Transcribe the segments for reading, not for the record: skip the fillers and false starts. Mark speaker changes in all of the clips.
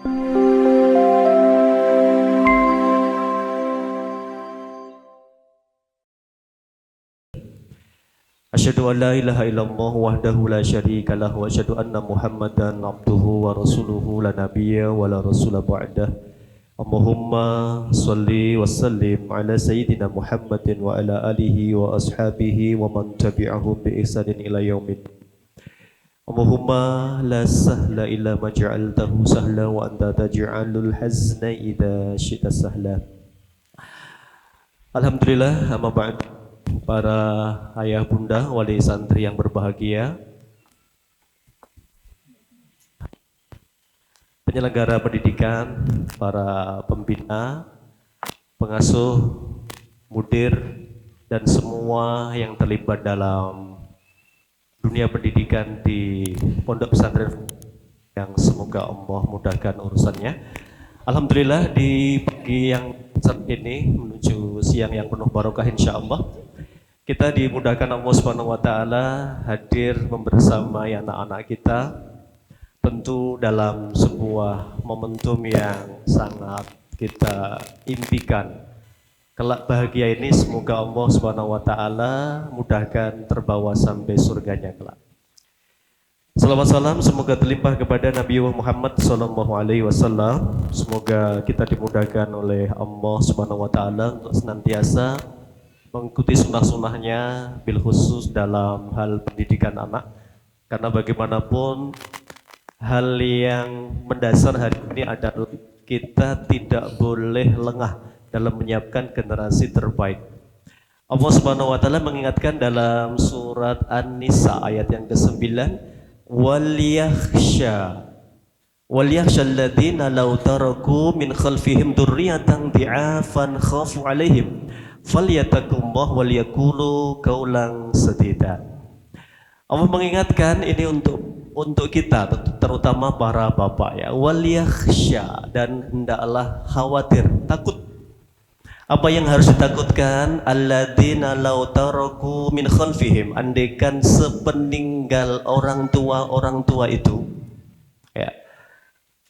Speaker 1: Asyhadu an la ilaha illallah wahdahu la syarika lah wa asyhadu anna Muhammadan abduhu wa rasuluhu la nabiyya wa la rasula ba'dah. Allahumma shalli wa sallim ala sayyidina Muhammadin wa ala alihi wa ashabihi wa man tabi'ahum bi ihsanin ila yaumid. Allahumma la sahla illa ma ja'altahu sahla wa anta taj'alul hazna idza syi'ta sahla. Alhamdulillah, amma ba'd. Para ayah bunda wali santri yang berbahagia, penyelenggara pendidikan, para pembina, pengasuh, mudir, dan semua yang terlibat dalam dunia pendidikan di pondok pesantren yang semoga Allah mudahkan urusannya. Alhamdulillah, di pagi yang saat ini menuju siang yang penuh barokah insyaallah, kita dimudahkan Allah Subhanahu wa taala hadir membersamai anak-anak kita, tentu dalam sebuah momentum yang sangat kita impikan. Kelak bahagia ini semoga Allah Subhanahu wa taala mudahkan terbawa sampai surganya kelak. Salawat salam semoga terlimpah kepada Nabi Muhammad sallallahu alaihi wasallam. Semoga kita dimudahkan oleh Allah Subhanahu wa taala untuk senantiasa mengikuti sunnah-sunnahnya bil khusus dalam hal pendidikan anak, karena bagaimanapun hal yang mendasar hari ini adalah kita tidak boleh lengah dalam menyiapkan generasi terbaik. Allah Subhanahu wa taala mengingatkan dalam surat An-Nisa ayat yang ke-9, wal yakhsha alladhina law taraku min khalfihim dzurriyyatan dhi'afan khafu 'alaihim falyattaqullah wal yaqulu qaulan sadida. Allah mengingatkan ini untuk kita, terutama para bapak ya. Wal yakhsha, dan hendaklah khawatir, takut. Apa yang harus ditakutkan? Alladzina law taraku min khalfihim, andaikan sepeninggal orang tua itu ya,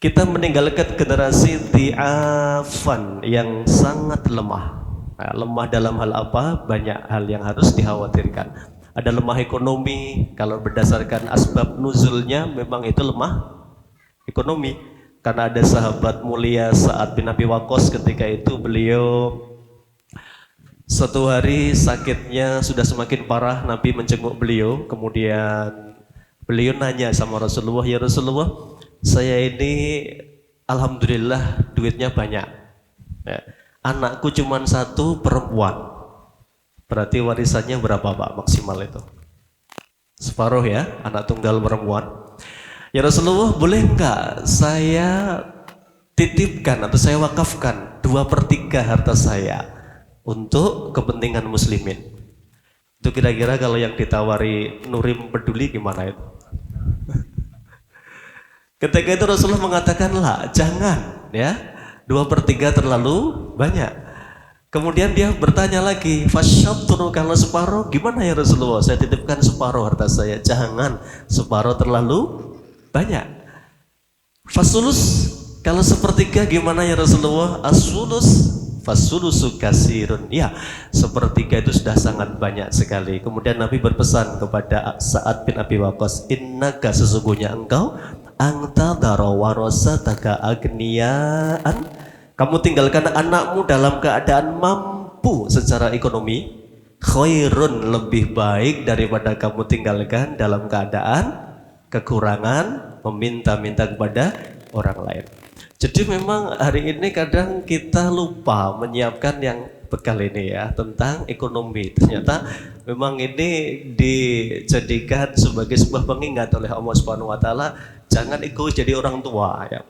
Speaker 1: kita meninggalkan generasi di'afan yang sangat lemah. Nah, lemah dalam hal apa? Banyak hal yang harus dikhawatirkan. Ada lemah ekonomi, kalau berdasarkan asbab nuzulnya memang itu lemah ekonomi. Karena ada sahabat mulia Sa'ad bin Abi Waqqas, ketika itu beliau satu hari sakitnya sudah semakin parah, Nabi menjenguk beliau, kemudian beliau nanya sama Rasulullah, ya Rasulullah, saya ini alhamdulillah duitnya banyak ya. Anakku cuma satu, perempuan. Berarti warisannya berapa Pak maksimal itu? Separuh ya, anak tunggal perempuan. Ya Rasulullah, boleh enggak saya titipkan atau saya wakafkan 2/3 harta saya untuk kepentingan muslimin? Itu kira-kira kalau yang ditawari Nurim Peduli gimana itu? Ketika itu Rasulullah mengatakan, lah jangan ya, 2/3 terlalu banyak. Kemudian dia bertanya lagi, fasyatru, kalau separuh gimana ya Rasulullah? Saya titipkan separuh harta saya. Jangan, separuh terlalu banyak. Fasulus, kalau 1/3 gimana ya Rasulullah? Asulus, fasulusu kasirun. Ya, 1/3 itu sudah sangat banyak sekali. Kemudian Nabi berpesan kepada Sa'ad bin Abi Waqqas, innaka, sesungguhnya engkau, anta daro warasataka agniyaan, kamu tinggalkan anakmu dalam keadaan mampu secara ekonomi, khairun, lebih baik daripada kamu tinggalkan dalam keadaan kekurangan, meminta-minta kepada orang lain. Jadi memang hari ini kadang kita lupa menyiapkan yang bekal ini ya, tentang ekonomi. Ternyata memang ini dijadikan sebagai sebuah pengingat oleh Allah Subhanahu wa taala, jangan ikut jadi orang tua ya.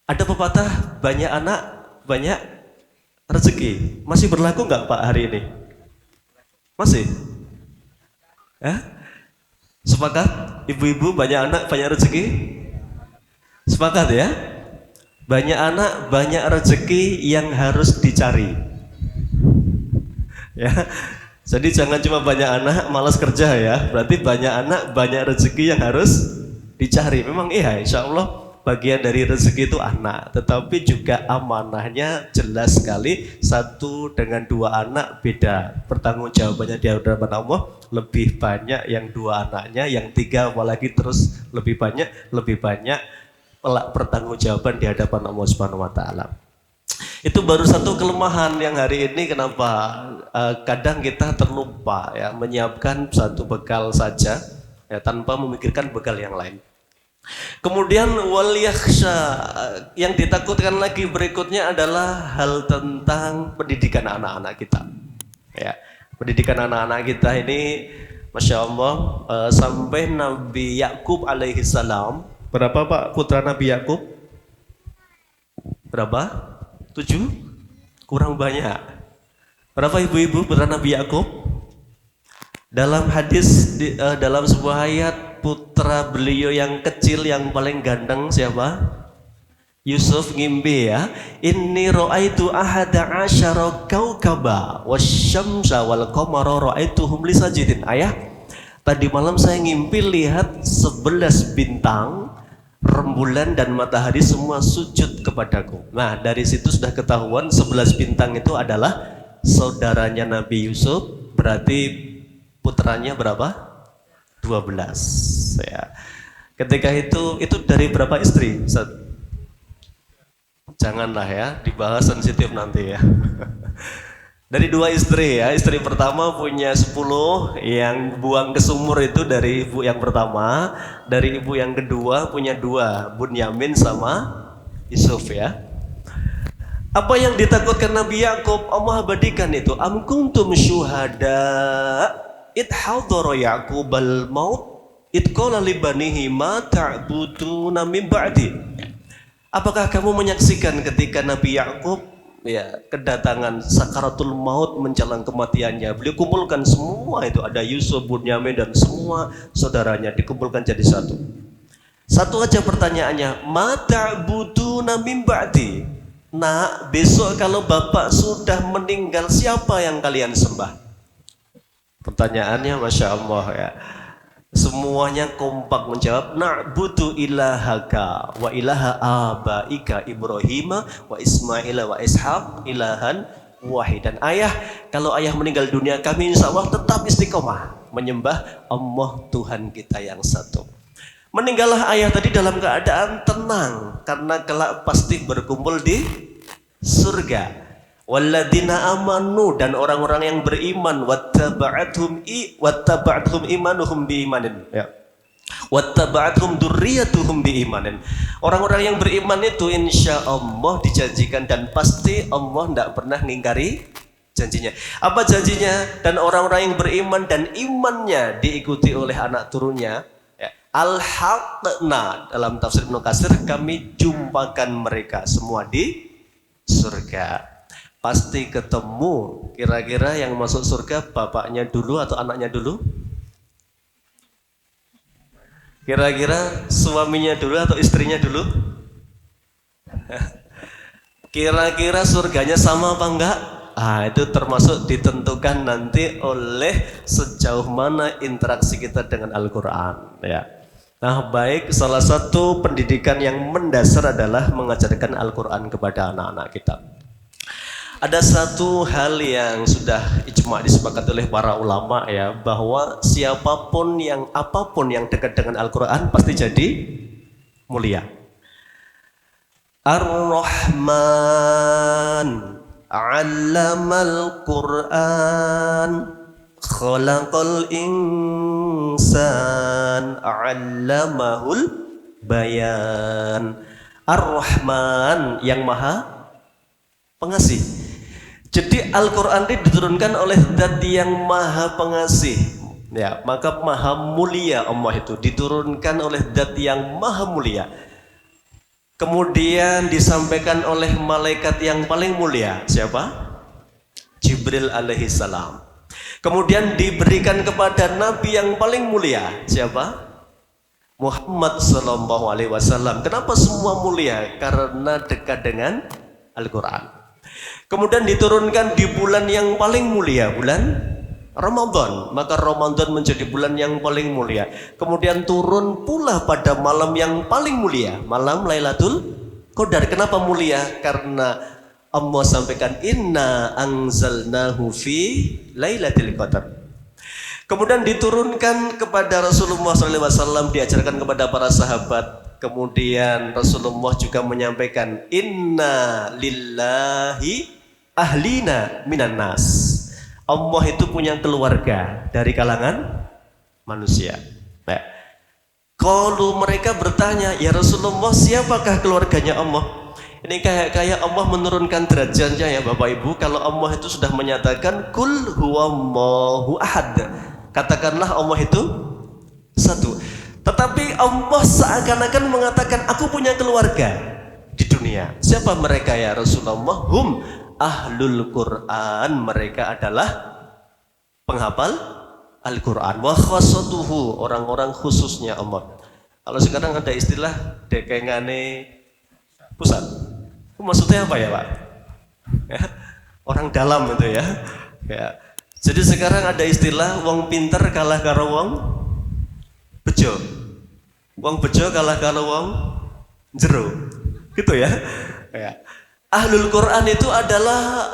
Speaker 1: Ada pepatah, banyak anak banyak rezeki. Masih berlaku nggak Pak hari ini? Masih? Ya? Sepakat? Ibu-ibu, banyak anak banyak rezeki? Sepakat ya? Banyak anak banyak rezeki yang harus dicari. Ya. Jadi jangan cuma banyak anak malas kerja ya. Berarti banyak anak banyak rezeki yang harus dicari. Memang iya, insya Allah bagian dari rezeki itu anak, tetapi juga amanahnya jelas sekali. Satu dengan dua anak beda, pertanggungjawabannya di hadapan Allah lebih banyak yang dua anaknya, yang tiga apalagi terus lebih banyak pertanggungjawaban di hadapan Allah Subhanahu wa taala. Itu baru satu kelemahan yang hari ini kenapa kadang kita terlupa ya menyiapkan satu bekal saja ya tanpa memikirkan bekal yang lain. Kemudian wal yakhsha, yang ditakutkan lagi berikutnya adalah hal tentang pendidikan anak-anak kita. Ya, pendidikan anak-anak kita ini, masya Allah, sampai Nabi Yakub alaihi salam, berapa Pak putra Nabi Yakub? Berapa? 7? Kurang banyak. Berapa ibu-ibu putra Nabi Yakub? Dalam hadis, dalam sebuah ayat, putra beliau yang kecil yang paling ganteng siapa? Yusuf ngimpi ya. Inni ra'aitu ahada asyara kaukaba wasyamsa wal qamara ra'aituhum li sajidin. Ayah, tadi malam saya ngimpi lihat 11 bintang, rembulan dan matahari semua sujud kepadaku. Nah, dari situ sudah ketahuan 11 bintang itu adalah saudaranya Nabi Yusuf, berarti putranya berapa? 12 ya. Ketika itu dari berapa istri? Janganlah ya, dibahas sensitif nanti ya. Dari 2 istri ya. Istri pertama punya 10, yang buang ke sumur itu dari ibu yang pertama. Dari ibu yang kedua punya 2, Bunyamin sama Yusuf ya. Apa yang ditakutkan Nabi Yakub, Allah abadikan itu. Am kuntum syuhada id hadara Yaqubal maut id qala li banihi ma ta'buduna min ba'di. Apakah kamu menyaksikan ketika Nabi Yakub ya kedatangan sakaratul maut menjelang kematiannya, beliau kumpulkan semua itu, ada Yusuf, Bunyamin dan semua saudaranya dikumpulkan jadi satu. Satu aja pertanyaannya, ma ta'buduna min ba'di. Nah, besok kalau bapak sudah meninggal, siapa yang kalian sembah? Pertanyaannya masya Allah ya. Semuanya kompak menjawab, na'budu ilahaka wa ilaha abaika Ibrahim wa Ismail wa Ishaq ilahan wahidan. Ayah, kalau ayah meninggal dunia, kami insya Allah tetap istiqomah menyembah Allah Tuhan kita yang satu. Meninggallah ayah tadi dalam keadaan tenang, karena kelak pasti berkumpul di surga. Walladzina amanu, dan orang-orang yang beriman, wattaba'athum imanuhum biimanin ya. Wattaba'athum dzurriyyatuhum biimanin. Orang-orang yang beriman itu insya Allah dijanjikan, dan pasti Allah tidak pernah ngingkari janjinya. Apa janjinya? Dan orang-orang yang beriman dan imannya diikuti oleh anak turunnya ya. Al-haqna, dalam tafsir Ibnu Katsir, kami jumpakan mereka semua di surga. Pasti ketemu. Kira-kira yang masuk surga bapaknya dulu atau anaknya dulu? Kira-kira suaminya dulu atau istrinya dulu? Kira-kira surganya sama apa enggak? Itu termasuk ditentukan nanti oleh sejauh mana interaksi kita dengan Al-Quran ya. Nah, baik, salah satu pendidikan yang mendasar adalah mengajarkan Al-Quran kepada anak-anak kita. Ada satu hal yang sudah ijma disepakati oleh para ulama ya, bahwa siapapun yang apapun yang dekat dengan Al-Quran pasti jadi mulia. Ar-Rahman 'allamal Qur'an khalaqal insan 'allamahul bayan. Ar-Rahman, yang maha pengasih. Jadi Al-Quran ini diturunkan oleh Zat yang maha pengasih ya, maka maha mulia Allah itu diturunkan oleh Zat yang maha mulia. Kemudian disampaikan oleh malaikat yang paling mulia, siapa? Jibril alaihi salam. Kemudian diberikan kepada Nabi yang paling mulia, siapa? Muhammad sallallahu alaihi wasallam. Kenapa semua mulia? Karena dekat dengan Al-Quran. Kemudian diturunkan di bulan yang paling mulia, bulan Ramadan, maka Ramadan menjadi bulan yang paling mulia. Kemudian turun pula pada malam yang paling mulia, malam Lailatul Qadar. Kenapa mulia? Karena Allah sampaikan inna anzalnahu fi Lailatul Qadar. Kemudian diturunkan kepada Rasulullah SAW, diajarkan kepada para sahabat. Kemudian Rasulullah juga menyampaikan inna lillahi ahlina minan nas. Allah itu punya keluarga dari kalangan manusia. Nah, kalau mereka bertanya, ya Rasulullah, siapakah keluarganya Allah? Ini kayak Allah menurunkan derajatnya ya Bapak Ibu. Kalau Allah itu sudah menyatakan kul huwallahu ahad, katakanlah Allah itu satu. Tetapi Allah seakan-akan mengatakan aku punya keluarga di dunia. Siapa mereka ya Rasulullah? Hum ahlul Quran, mereka adalah penghafal Al-Quran. Wa khassatuhu, orang-orang khususnya Allah. Kalau sekarang ada istilah dekengane pusat, itu maksudnya apa ya Pak? Ya, orang dalam itu ya. Jadi sekarang ada istilah wong pinter kalah karo wong bejo, wong bejo kalah karo wong jero, gitu ya. Ahlul Quran itu adalah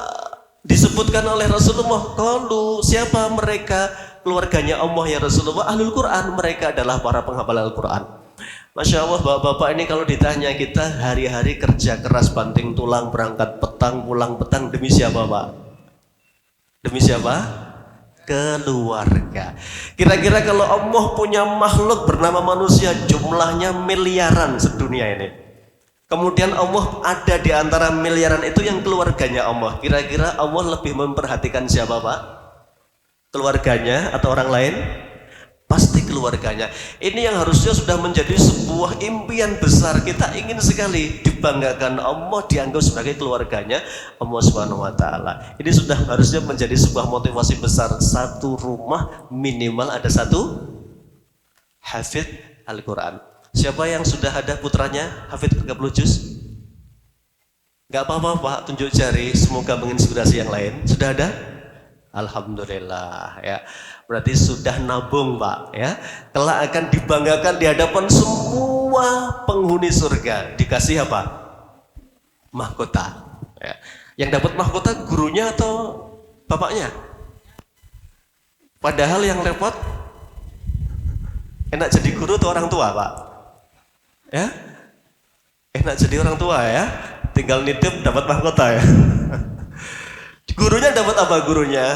Speaker 1: disebutkan oleh Rasulullah. Kalau siapa mereka keluarganya Allah ya Rasulullah? Ahlul Quran, mereka adalah para penghafal Al-Quran. Masya Allah Bapak-bapak ini kalau ditanya, kita hari-hari kerja keras banting tulang, berangkat petang, pulang petang, demi siapa Pak? Demi siapa? Keluarga. Kira-kira kalau Allah punya makhluk bernama manusia, jumlahnya miliaran sedunia ini. Kemudian Allah ada di antara miliaran itu yang keluarganya Allah. Kira-kira Allah lebih memperhatikan siapa Pak? Keluarganya atau orang lain? Pasti keluarganya. Ini yang harusnya sudah menjadi sebuah impian besar. Kita ingin sekali dibanggakan Allah, dianggap sebagai keluarganya Allah Subhanahu wa taala. Ini sudah harusnya menjadi sebuah motivasi besar. Satu rumah minimal ada satu hafidz Al-Quran. Siapa yang sudah ada putranya hafidz 30 juz? Gak apa-apa Pak, tunjuk jari, semoga menginspirasi yang lain. Sudah ada? Alhamdulillah ya. Berarti sudah nabung Pak ya. Kelak akan dibanggakan di hadapan semua penghuni surga. Dikasih apa? Mahkota ya. Yang dapat mahkota gurunya atau bapaknya? Padahal yang repot enak jadi guru atau orang tua Pak? Ya, enak jadi orang tua ya, tinggal nitip dapat mahkota ya. Gurunya dapat apa gurunya?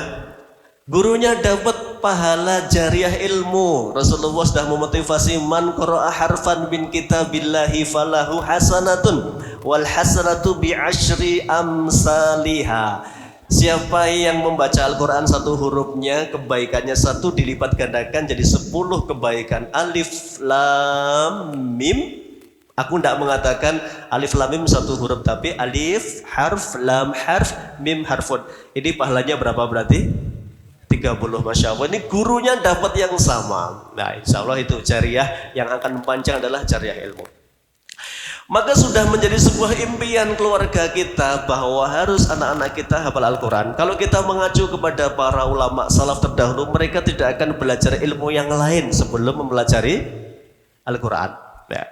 Speaker 1: Gurunya dapat pahala jariah ilmu. Rasulullah sudah memotivasi man qara'a harfan min kitabillahi falahu hasanatun wal hasanatu bi asyri amsalihha. Siapa yang membaca Al-Quran satu hurufnya, kebaikannya satu dilipat gandakan jadi 10 kebaikan. Alif lam mim. Aku tidak mengatakan alif lam mim satu huruf, tapi alif harf, lam harf, mim harfun. Ini pahalanya berapa berarti? 30. Masya Allah, ini gurunya dapat yang sama. Nah insya Allah itu jariah yang akan panjang adalah jariah ilmu. Maka sudah menjadi sebuah impian keluarga kita bahwa harus anak-anak kita hafal Al-Quran. Kalau kita mengacu kepada para ulama salaf terdahulu, mereka tidak akan belajar ilmu yang lain sebelum mempelajari Al-Quran. Ya.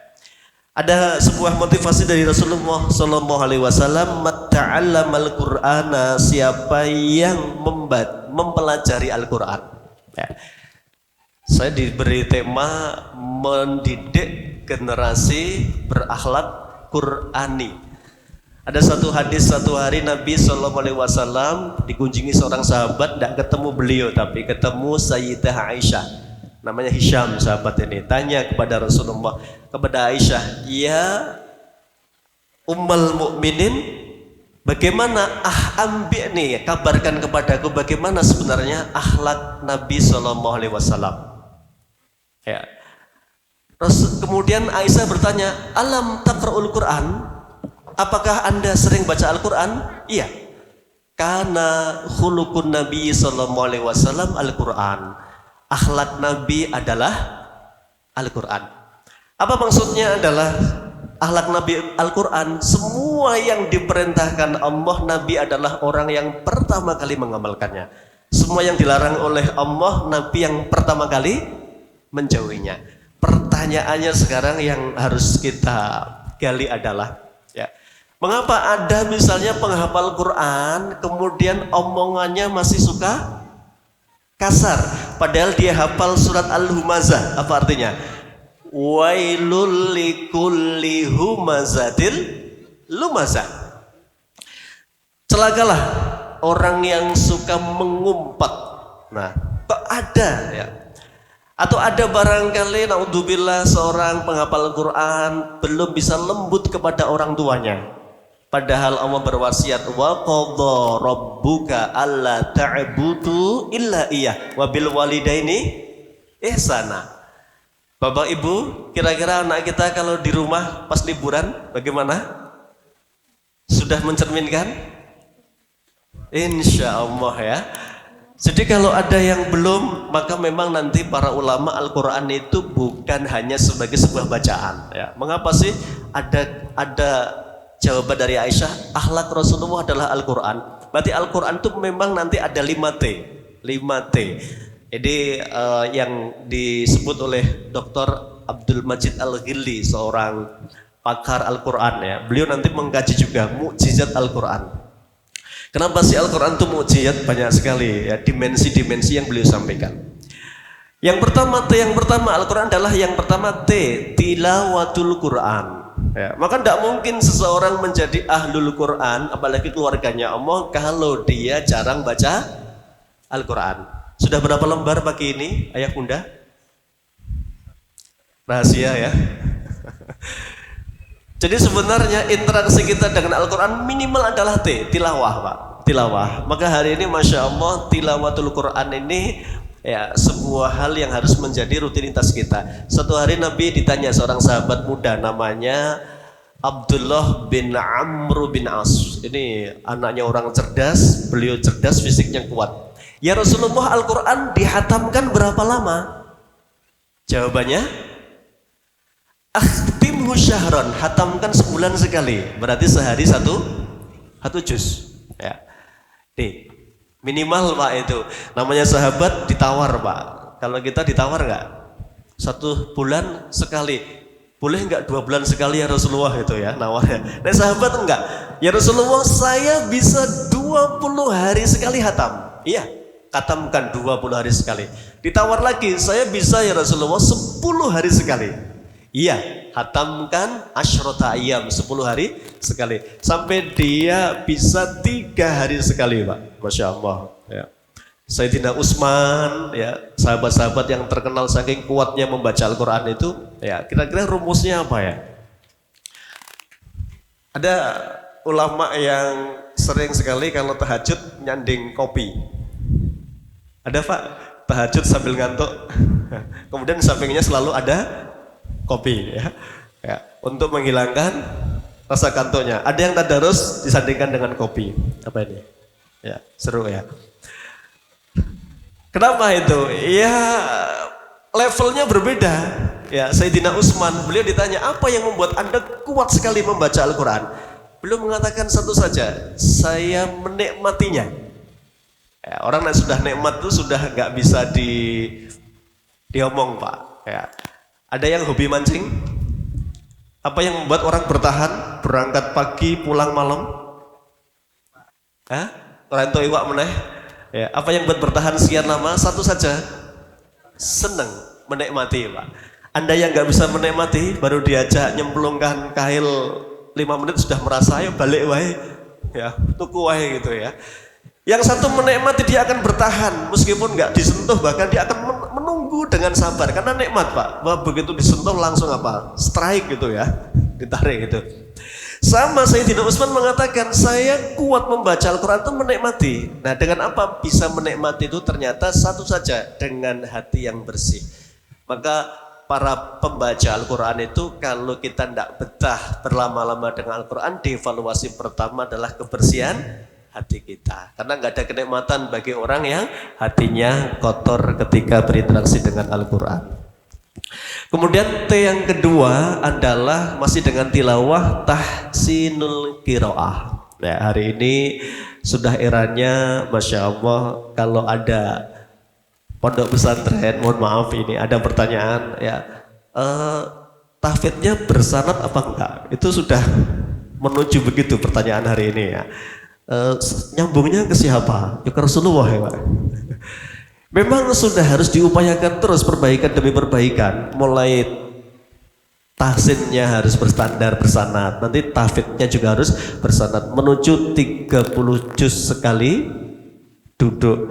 Speaker 1: Ada sebuah motivasi dari Rasulullah SAW, "Matta'allamal Qur'ana", siapa yang mempelajari Al-Quran. Ya. Saya diberi tema mendidik generasi berakhlak Qur'ani. Ada satu hadis, satu hari Nabi SAW dikunjungi seorang sahabat, tidak ketemu beliau tapi ketemu Sayyidah Aisyah. Namanya Hisham sahabat ini. Tanya kepada Rasulullah, kepada Aisyah, ya Ummul Mukminin, bagaimana ambi nih, kabarkan kepadaku bagaimana sebenarnya akhlak Nabi SAW. Ya. Kemudian Aisyah bertanya, alam taqra'ul Quran? Apakah Anda sering baca Al-Quran? Iya. Karena khuluqun Nabi SAW Al-Quran. Akhlak Nabi adalah Al-Quran. Apa maksudnya adalah akhlak Nabi Al-Quran? Semua yang diperintahkan Allah, Nabi adalah orang yang pertama kali mengamalkannya. Semua yang dilarang oleh Allah, Nabi yang pertama kali menjauhinya. Pertanyaannya sekarang yang harus kita gali adalah, ya, mengapa ada misalnya penghafal Quran kemudian omongannya masih suka kasar, padahal dia hafal surat Al-Humazah. Apa artinya? Wailul likulli humazatil lumazah. Celakalah orang yang suka mengumpat. Nah, kok ada ya? Atau ada barangkali naudzubillah seorang penghafal Quran belum bisa lembut kepada orang tuanya. Padahal Allah berwasiat, wa qadha rabbuka alla ta'budu illa iyyah wa bil walidaini ihsana. Bapak Ibu, kira-kira anak kita kalau di rumah pas liburan bagaimana? Sudah mencerminkan? Insya Allah ya. Jadi kalau ada yang belum, maka memang nanti para ulama Al-Quran itu bukan hanya sebagai sebuah bacaan ya. Mengapa sih ada jawaban dari Aisyah, akhlak Rasulullah adalah Al-Quran. Berarti Al-Quran itu memang nanti ada 5T. Jadi yang disebut oleh Dr. Abdul Majid Al-Ghilli, seorang pakar Al-Quran ya. Beliau nanti mengkaji juga mukjizat Al-Quran. Kenapa sih Al-Quran itu mukjizat? Banyak sekali ya dimensi-dimensi yang beliau sampaikan. Yang pertama Al-Quran adalah yang pertama T, tilawatul Quran. Ya, maka tidak mungkin seseorang menjadi ahlul Quran, apalagi keluarganya Allah, kalau dia jarang baca Al-Quran. Sudah berapa lembar pagi ini, ayah bunda? Rahasia ya. Jadi sebenarnya interaksi kita dengan Al-Quran minimal adalah T, tilawah Pak, tilawah. Maka hari ini Masya Allah tilawatul Quran ini ya sebuah hal yang harus menjadi rutinitas kita. Suatu hari Nabi ditanya seorang sahabat muda namanya Abdullah bin Amr bin As. Ini anaknya orang cerdas, beliau cerdas, fisiknya kuat. Ya Rasulullah, Al-Quran dihatamkan berapa lama? Jawabannya, akhtimhu syahron, hatamkan sebulan sekali. Berarti sehari satu juz ya. Nih, minimal Pak itu. Namanya sahabat ditawar Pak. Kalau kita ditawar enggak? 1 bulan sekali. Boleh enggak 2 bulan sekali ya Rasulullah itu ya nawarnya. Nah sahabat enggak. Ya Rasulullah, saya bisa 20 hari sekali hatam. Iya, hatamkan 20 hari sekali. Ditawar lagi, saya bisa ya Rasulullah 10 hari sekali. Iya, hatamkan asyrota ayyam, 10 hari sekali. Sampai dia bisa 3 hari sekali Pak. Masya Allah ya. Sayyidina Utsman ya, sahabat-sahabat yang terkenal saking kuatnya membaca Al-Quran itu ya, kira-kira rumusnya apa ya? Ada ulama yang sering sekali kalau tahajud nyanding kopi. Ada Pak, tahajud sambil ngantuk kemudian sampingnya selalu ada kopi ya, ya untuk menghilangkan rasa kantuknya. Ada yang tadarus disandingkan dengan kopi. Apa ini? Ya, seru ya. Kenapa itu? Ya levelnya berbeda. Ya, Sayyidina Utsman, beliau ditanya, apa yang membuat Anda kuat sekali membaca Al-Quran? Beliau mengatakan satu saja, saya menikmatinya. Ya, orang yang sudah nikmat itu sudah nggak bisa diomong Pak. Ya. Ada yang hobi mancing? Apa yang membuat orang bertahan, berangkat pagi, pulang malam? Orang tua iwak meneh. Ya, apa yang buat bertahan sekian lama? Satu saja, senang, menikmati Pak. Anda yang nggak bisa menikmati, baru diajak nyemplungkan kail 5 menit sudah merasa, ayo balik wae, ya tuku wae gitu ya. Yang satu menikmati, dia akan bertahan meskipun nggak disentuh, bahkan dia akan menunggu dengan sabar karena nikmat Pak. Wah, begitu disentuh langsung apa? Strike gitu ya, ditarik gitu. Sama Sayyidina Utsman mengatakan, saya kuat membaca Al-Quran itu menikmati. Nah, dengan apa bisa menikmati itu? Ternyata satu saja, dengan hati yang bersih. Maka para pembaca Al-Quran itu kalau kita tidak betah berlama-lama dengan Al-Quran, dievaluasi pertama adalah kebersihan hati kita. Karena nggak ada kenikmatan bagi orang yang hatinya kotor ketika berinteraksi dengan Al-Quran. Kemudian T yang kedua adalah masih dengan tilawah tahsinul qiraah Ya, hari ini sudah eranya, Masya Allah, kalau ada pondok pesantren, mohon maaf ini ada pertanyaan ya, tahfidnya bersanad apa enggak? Itu sudah menuju begitu pertanyaan hari ini ya. Nyambungnya ke siapa? Ya ke Rasulullah ya Pak. Memang sudah harus diupayakan terus perbaikan demi perbaikan, mulai tahsinnya harus berstandar bersanad, nanti tahfidnya juga harus bersanad menuju 30 juz sekali duduk,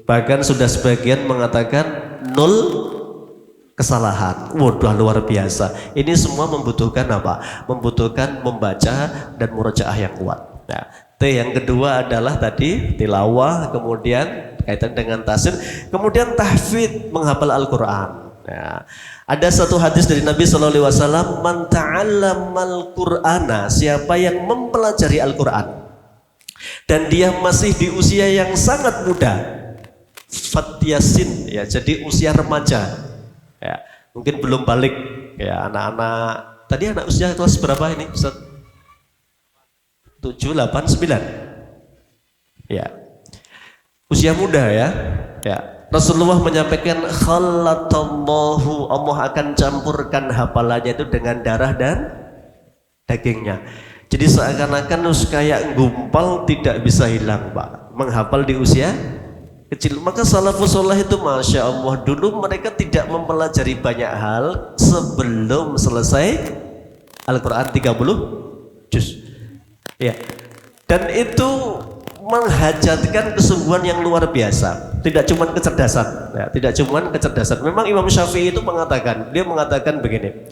Speaker 1: bahkan sudah sebagian mengatakan 0 kesalahan. Waduh, luar biasa. Ini semua membutuhkan apa? Membutuhkan membaca dan murojaah yang kuat. Nah, yang kedua adalah tadi tilawah, kemudian kaitan dengan tahsin, kemudian tahfidz, menghafal Al-Quran. Nah, ada satu hadis dari Nabi Shallallahu Alaihi Wasallam, man ta'allamal Qur'ana, siapa yang mempelajari Al-Quran dan dia masih di usia yang sangat muda, fatyasin, ya, jadi usia remaja, ya, mungkin belum balik, ya, anak-anak tadi anak usia kelas berapa ini? 7, 8, 9, ya, usia muda ya, ya. Rasulullah menyampaikan khalatallahu, Allah akan campurkan hafalannya itu dengan darah dan dagingnya. Jadi seakan-akan kayak gumpal tidak bisa hilang Pak, menghafal di usia kecil. Maka salafus saleh itu Masya Allah, dulu mereka tidak mempelajari banyak hal sebelum selesai Al-Quran 30 juz ya. Dan itu menghajatkan kesungguhan yang luar biasa, tidak cuma kecerdasan ya, tidak cuma kecerdasan. Memang Imam Syafi'i itu mengatakan, dia mengatakan begini,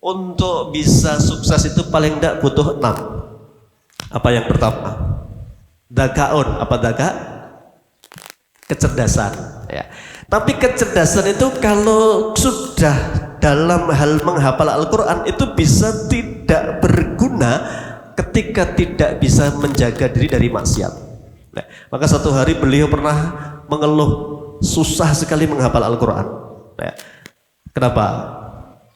Speaker 1: untuk bisa sukses itu paling tidak butuh 6. Apa yang pertama? Dakaun, apa daka? Kecerdasan ya. Tapi kecerdasan itu kalau sudah dalam hal menghafal Al-Quran itu bisa tidak berguna ketika tidak bisa menjaga diri dari maksiat. Nah, maka satu hari beliau pernah mengeluh susah sekali menghafal Al-Quran. Nah, kenapa?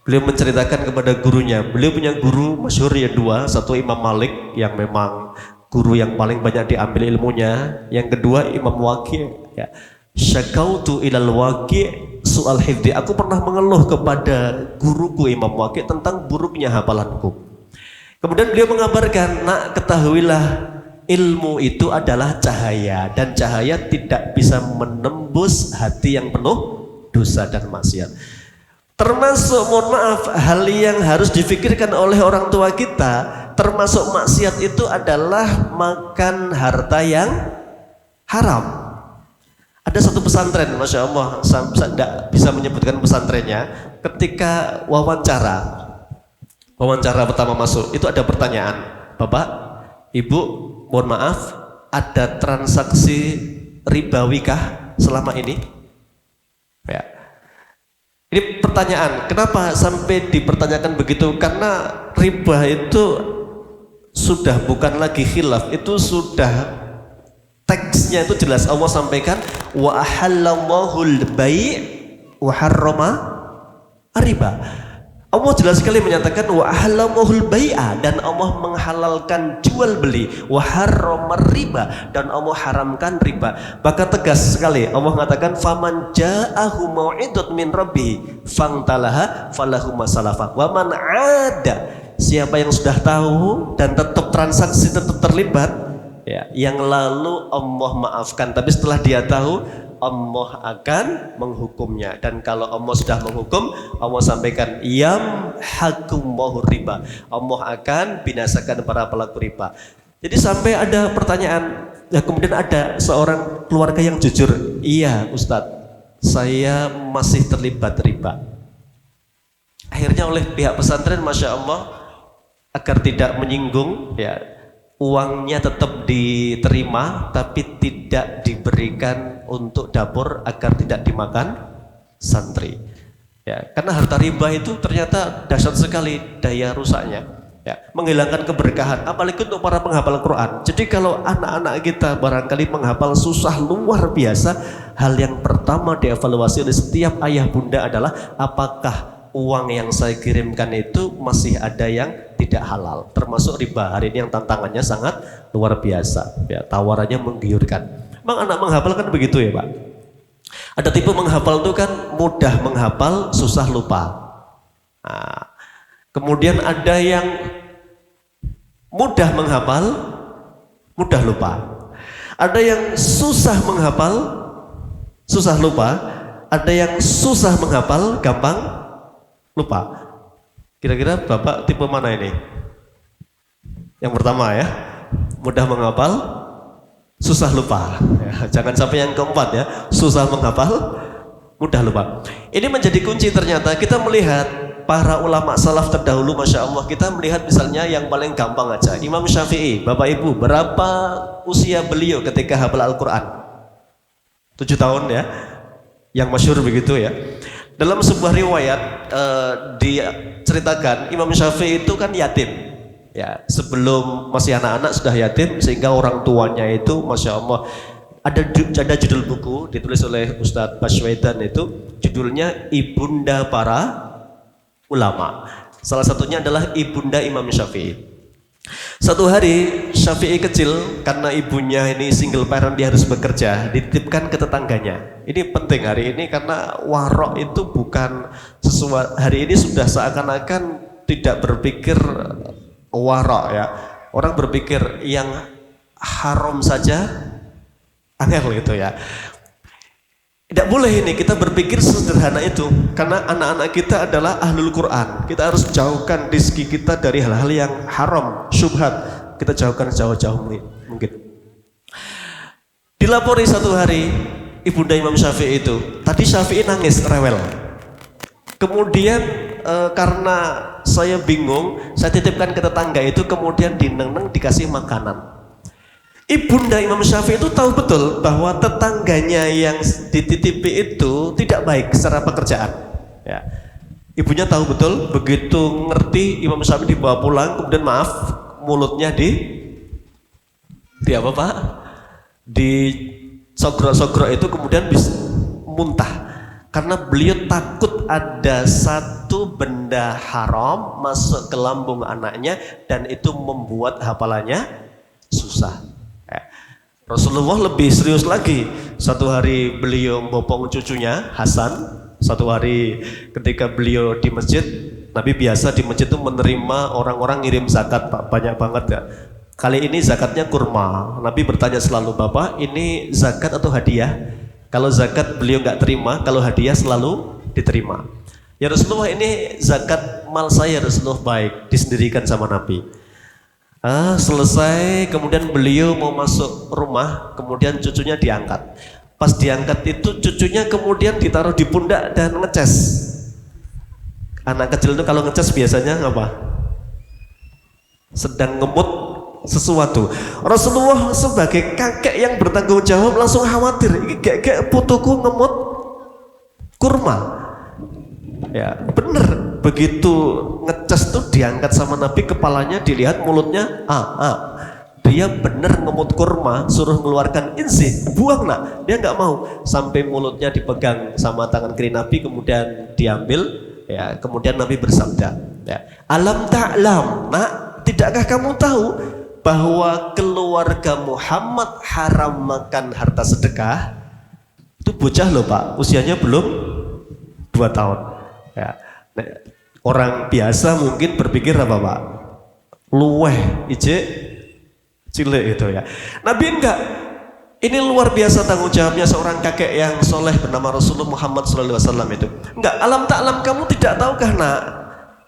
Speaker 1: Beliau menceritakan kepada gurunya. Beliau punya guru masyhur ya 2, satu Imam Malik yang memang guru yang paling banyak diambil ilmunya, yang kedua Imam Waqi'. Ya. Syakautu ilal Waqi' soal hifdi. Aku pernah mengeluh kepada guruku Imam Waqi' tentang buruknya hafalanku. Kemudian beliau mengabarkan, nak ketahuilah, ilmu itu adalah cahaya, dan cahaya tidak bisa menembus hati yang penuh dosa dan maksiat. Termasuk, mohon maaf, hal yang harus difikirkan oleh orang tua kita, termasuk maksiat itu adalah makan harta yang haram. Ada satu pesantren, Masya Allah, saya tidak bisa menyebutkan pesantrennya, ketika wawancara pertama masuk, itu ada pertanyaan, Bapak, Ibu, mohon maaf, ada transaksi ribawikah selama ini? Ya. Ini pertanyaan, kenapa sampai dipertanyakan begitu? Karena riba itu sudah bukan lagi khilaf, itu sudah teksnya itu jelas. Allah sampaikan wa ahallallahu al-bai' wa harrama riba. Allah jelas sekali menyatakan wa ahallamahul bai'a, dan Allah menghalalkan jual beli, wa harramar riba, dan Allah haramkan riba. Bahkan tegas sekali Allah mengatakan faman ja'ahu mau'idun min rabbih fangtalaha falahu masalafa wa man 'ada, siapa yang sudah tahu dan tetap transaksi tetap terlibat ya, yang lalu Allah maafkan, tapi setelah dia tahu Allah akan menghukumnya. Dan kalau Allah sudah menghukum, Allah sampaikan yam hakumullahu riba, Allah akan binasakan para pelaku riba. Jadi sampai ada pertanyaan, ya, kemudian ada seorang keluarga yang jujur, iya Ustadz, saya masih terlibat riba. Akhirnya oleh pihak pesantren, Masya Allah, agar tidak menyinggung ya, uangnya tetap diterima tapi tidak diberikan untuk dapur agar tidak dimakan santri ya, karena harta riba itu ternyata dahsyat sekali daya rusaknya ya, menghilangkan keberkahan, apalagi untuk para penghafal Quran. Jadi kalau anak-anak kita barangkali menghafal susah luar biasa, hal yang pertama dievaluasi oleh setiap ayah bunda adalah apakah uang yang saya kirimkan itu masih ada yang tidak halal, termasuk riba. Hari ini yang tantangannya sangat luar biasa, ya, tawarannya menggiurkan. Memang anak menghafal kan begitu ya Pak. Ada tipe menghafal itu kan mudah menghafal, susah lupa. Nah, kemudian ada yang mudah menghafal, mudah lupa. Ada yang susah menghafal, susah lupa. Ada yang susah menghafal, gampang lupa. Kira-kira Bapak tipe mana ini? Yang pertama ya, mudah menghafal, susah lupa. Ya, jangan sampai yang keempat ya, susah menghafal, mudah lupa. Ini menjadi kunci ternyata. Kita melihat para ulama salaf terdahulu, Masya Allah, kita melihat misalnya yang paling gampang aja, Imam Syafi'i. Bapak Ibu, berapa usia beliau ketika hafal Al-Quran? 7 tahun ya, yang masyhur begitu ya. Dalam sebuah riwayat diceritakan Imam Syafi'i itu kan yatim ya, sebelum masih anak-anak sudah yatim, sehingga orang tuanya itu Masya Allah, ada judul buku ditulis oleh Ustadz Baswedan, itu judulnya Ibunda Para Ulama. Salah satunya adalah Ibunda Imam Syafi'i. Satu hari Syafi'i kecil, karena ibunya ini single parent, dia harus bekerja, dititipkan ke tetangganya. Ini penting hari ini karena warok itu bukan sesuatu, hari ini sudah seakan-akan tidak berpikir warok ya. Orang berpikir yang haram saja angel gitu ya. Tidak boleh ini kita berpikir sederhana itu, karena anak-anak kita adalah ahlul Quran. Kita harus jauhkan rizki kita dari hal-hal yang haram, syubhat. Kita jauhkan sejauh-jauh mungkin. Dilapori satu hari Ibunda Imam Syafi'i itu, tadi Syafi'i nangis rewel. Kemudian karena saya bingung, saya titipkan ke tetangga itu, kemudian dineng-neng dikasih makanan. Ibunda Imam Syafi'i itu tahu betul bahwa tetangganya yang dititipi itu tidak baik secara pekerjaan. Ya. Ibunya tahu betul, begitu ngerti Imam Syafi'i dibawa pulang, kemudian maaf, mulutnya di apa Pak? Di sogrok-sogrok itu, kemudian bisa muntah. Karena beliau takut ada satu benda haram masuk ke lambung anaknya dan itu membuat hafalannya susah. Rasulullah lebih serius lagi. Satu hari beliau membopong cucunya Hasan. Satu hari ketika beliau di masjid, Nabi biasa di masjid itu menerima orang-orang ngirim zakat Pak, banyak banget ya. Kali ini zakatnya kurma. Nabi bertanya selalu, Bapak ini zakat atau hadiah? Kalau zakat beliau nggak terima, kalau hadiah selalu diterima. Ya Rasulullah, ini zakat mal saya Rasulullah. Baik, disendirikan sama Nabi. Selesai, kemudian beliau mau masuk rumah, kemudian cucunya diangkat. Pas diangkat itu cucunya kemudian ditaruh di pundak dan ngeces. Anak kecil itu kalau ngeces biasanya apa? Sedang ngemut sesuatu. Rasulullah sebagai kakek yang bertanggung jawab langsung khawatir, ini kakek putuku ngemut kurma. Ya bener. Begitu ngecas tuh diangkat sama Nabi, kepalanya dilihat, mulutnya dia bener ngemut kurma, suruh mengeluarkan insi, buang nak, dia nggak mau, sampai mulutnya dipegang sama tangan kiri Nabi, kemudian diambil ya. Kemudian Nabi bersabda ya, alam ta'lam nak, tidakkah kamu tahu bahwa keluarga Muhammad haram makan harta sedekah? Itu bocah loh Pak, usianya belum 2 tahun ya. Orang biasa mungkin berpikir apa Pak? Luweh, ijek, cilik itu ya. Nabi enggak. Ini luar biasa tanggung jawabnya seorang kakek yang soleh bernama Rasulullah Muhammad SAW itu. Enggak, alam ta'lam, kamu tidak tahukah nak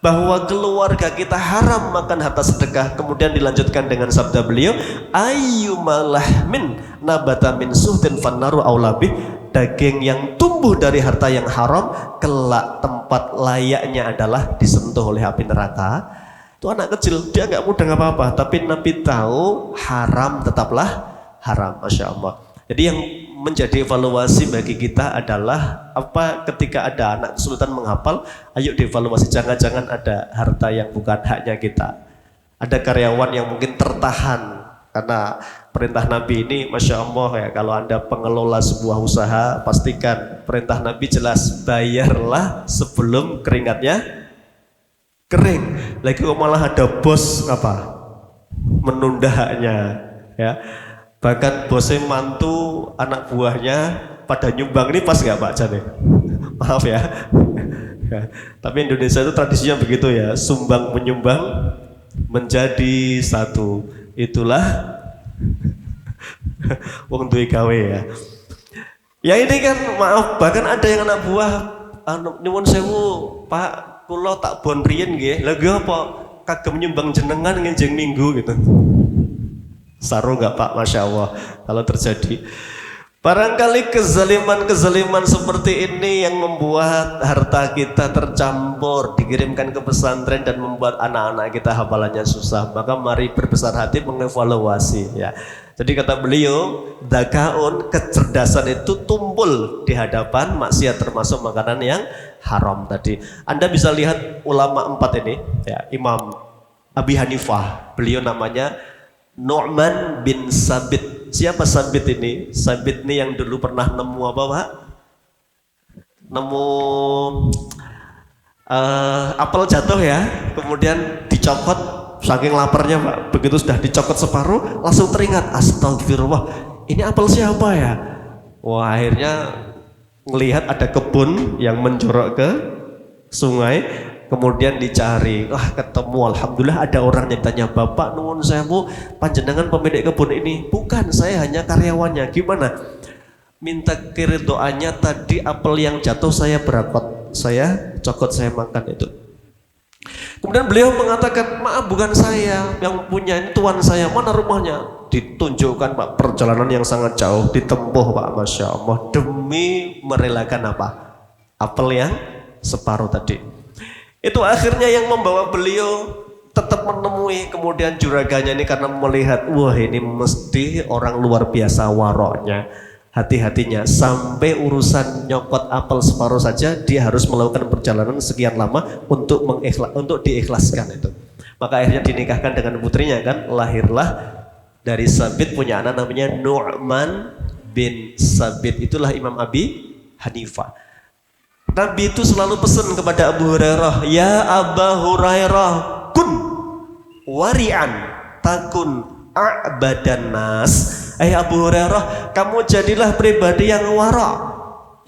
Speaker 1: bahwa keluarga kita haram makan harta sedekah? Kemudian dilanjutkan dengan sabda beliau, ayyumalahmin nabata min suhtin fannaru aulabih. Daging yang tumbuh dari harta yang haram, kelak tempat layaknya adalah disentuh oleh api neraka. Itu anak kecil, dia nggak mudah apa-apa, tapi Nabi tahu haram tetaplah haram. Masya Allah. Jadi yang menjadi evaluasi bagi kita adalah apa, ketika ada anak kesulitan menghafal, ayo dievaluasi, jangan-jangan ada harta yang bukan haknya kita. Ada karyawan yang mungkin tertahan karena perintah Nabi ini, Masya Allah ya, kalau Anda pengelola sebuah usaha, pastikan perintah Nabi jelas, bayarlah sebelum keringatnya kering. Lagi kok malah ada bos apa? Menunda haknya, ya. Bahkan bosnya mantu anak buahnya pada nyumbang, ini pas nggak Pak Jane? Maaf ya. Ya. Tapi Indonesia itu tradisinya begitu ya, sumbang menyumbang menjadi satu. Itulah wong duwe gawe ya. Ya ini kan maaf, bahkan ada yang anak buah nyuwun sewu Pak, kula tak bon riyen nggih. Lha apa kagem nyumbang jenengan ngenjeng minggu gitu. Saru nggak Pak? Masya Allah kalau terjadi. Barangkali kezaliman-kezaliman seperti ini yang membuat harta kita tercampur, dikirimkan ke pesantren dan membuat anak-anak kita hafalannya susah. Maka mari berbesar hati mengevaluasi ya. Jadi kata beliau, dakaun, kecerdasan itu tumpul di hadapan maksiat termasuk makanan yang haram tadi. Anda bisa lihat ulama 4 ini ya, Imam Abi Hanifah, beliau namanya Nu'man bin Sabit. Siapa Sabit ini? Sabit ini yang dulu pernah nemu apa Pak? Nemu apel jatuh ya, kemudian dicokot, saking laparnya Pak, begitu sudah dicokot separuh langsung teringat, astagfirullah, ini apel siapa ya? Wah, akhirnya melihat ada kebun yang menjorok ke sungai, kemudian dicari, wah ketemu, alhamdulillah ada orang yang tanya, Bapak nuwun sewu, panjenengan pemilik kebun ini? Bukan, saya hanya karyawannya. Gimana? Minta kiri doanya, tadi apel yang jatuh saya berakot, saya cokot, saya makan itu. Kemudian beliau mengatakan, maaf bukan saya yang punya, ini tuan saya, mana rumahnya? Ditunjukkan Pak, perjalanan yang sangat jauh ditempuh Pak, Masya Allah, demi merelakan apa? Apel yang separuh tadi. Itu akhirnya yang membawa beliau tetap menemui kemudian juraganya ini karena melihat, wah ini mesti orang luar biasa waroknya, hati-hatinya, sampai urusan nyokot apel separuh saja dia harus melakukan perjalanan sekian lama untuk diikhlaskan itu. Maka akhirnya dinikahkan dengan putrinya kan, lahirlah dari Sabit punya anak namanya Nu'man bin Sabit, itulah Imam Abi Hanifah. Nabi itu selalu pesan kepada Abu Hurairah, ya Aba Hurairah, kun wari'an takun a'badan nas. Abu Hurairah, kamu jadilah pribadi yang wara.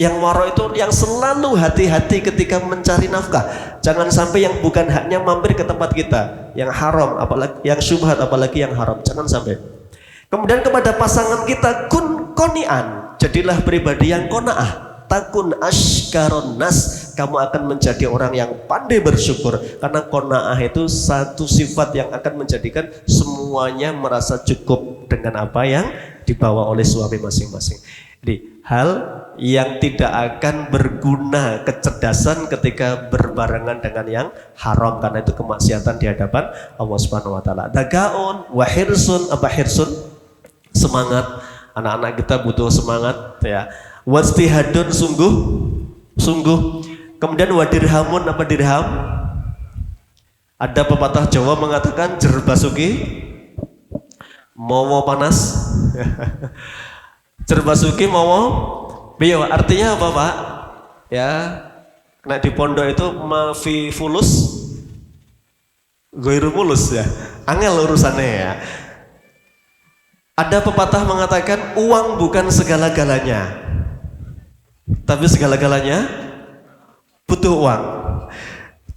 Speaker 1: Yang wara itu yang selalu hati-hati ketika mencari nafkah. Jangan sampai yang bukan haknya mampir ke tempat kita, yang haram, apalagi yang syubhat, apalagi yang haram. Jangan sampai. Kemudian kepada pasangan kita, kun qani'an, jadilah pribadi yang qanaah. Takun ashkaron nas, kamu akan menjadi orang yang pandai bersyukur, karena qanaah itu satu sifat yang akan menjadikan semuanya merasa cukup dengan apa yang dibawa oleh suami masing-masing. Jadi hal yang tidak akan berguna kecerdasan ketika berbarengan dengan yang haram, karena itu kemaksiatan di hadapan Allah Subhanahu wa taala. Dagaun wa hirsun, apa hirsun? Semangat. Anak-anak kita butuh semangat ya. Wastihadun, sungguh. Kemudian wadirhamun, apa dirham? Ada pepatah Jawa mengatakan jer basuki mawa panas. Jer basuki mawa piye, artinya apa Pak? Ya, kena di pondok itu mafi fulus ghairu mulus ya. Angel urusannya ya. Ada pepatah mengatakan uang bukan segala-galanya, tapi segala-galanya butuh uang.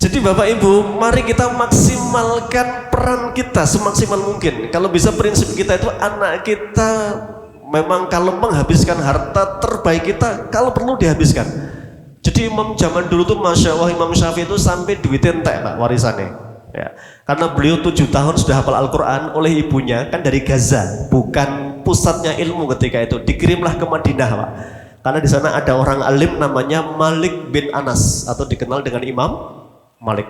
Speaker 1: Jadi Bapak Ibu, mari kita maksimalkan peran kita semaksimal mungkin. Kalau bisa prinsip kita itu anak kita memang kalau menghabiskan harta terbaik kita, kalau perlu dihabiskan. Jadi imam zaman dulu tuh Masya Allah, Imam Syafi'i itu sampai duitnya entek Pak warisannya. Ya, karena beliau 7 tahun sudah hafal Al-Quran oleh ibunya, kan dari Gaza, bukan pusatnya ilmu ketika itu, dikirimlah ke Madinah Pak. Karena di sana ada orang alim namanya Malik bin Anas atau dikenal dengan Imam Malik.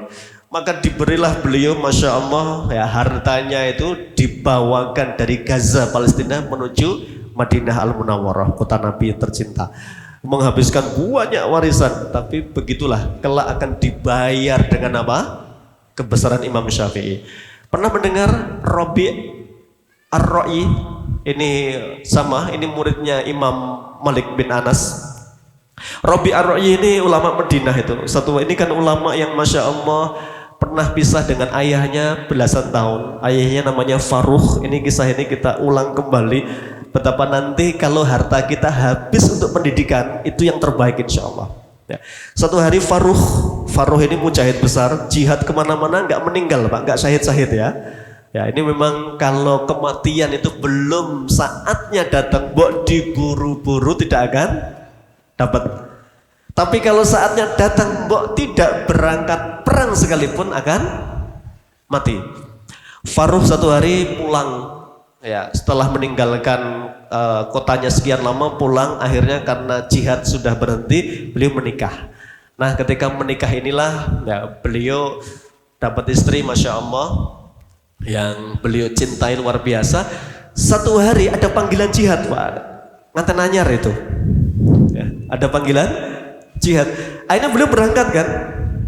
Speaker 1: Maka diberilah beliau Masya Allah ya, hartanya itu dibawakan dari Gaza Palestina menuju Madinah Al-Munawwarah, kota Nabi tercinta. Menghabiskan banyak warisan, tapi begitulah kelak akan dibayar dengan apa? Kebesaran Imam Syafi'i. Pernah mendengar Rabi' Ar-Ra'i? Ini sama, ini muridnya Imam Malik bin Anas. Rabi' Ar-Ra'i ini ulama Madinah itu. Satu ini kan ulama yang Masya Allah pernah pisah dengan ayahnya belasan tahun. Ayahnya namanya Faruh. Ini kisah ini kita ulang kembali. Betapa nanti kalau harta kita habis untuk pendidikan, itu yang terbaik insya Allah. Ya. Satu hari Faruh ini mujahid besar, jihad kemana-mana nggak meninggal Pak, nggak syahid-syahid ya. Ya ini memang kalau kematian itu belum saatnya datang, mbok diburu-buru tidak akan dapat. Tapi kalau saatnya datang, mbok tidak berangkat perang sekalipun akan mati. Faruh satu hari pulang, ya setelah meninggalkan kotanya sekian lama pulang, akhirnya karena jihad sudah berhenti, beliau menikah. Nah ketika menikah inilah ya, beliau dapat istri Masya Allah yang beliau cintai luar biasa. Satu hari ada panggilan jihad Pak, nganten anyar itu ya, ada panggilan jihad. Akhirnya beliau berangkat kan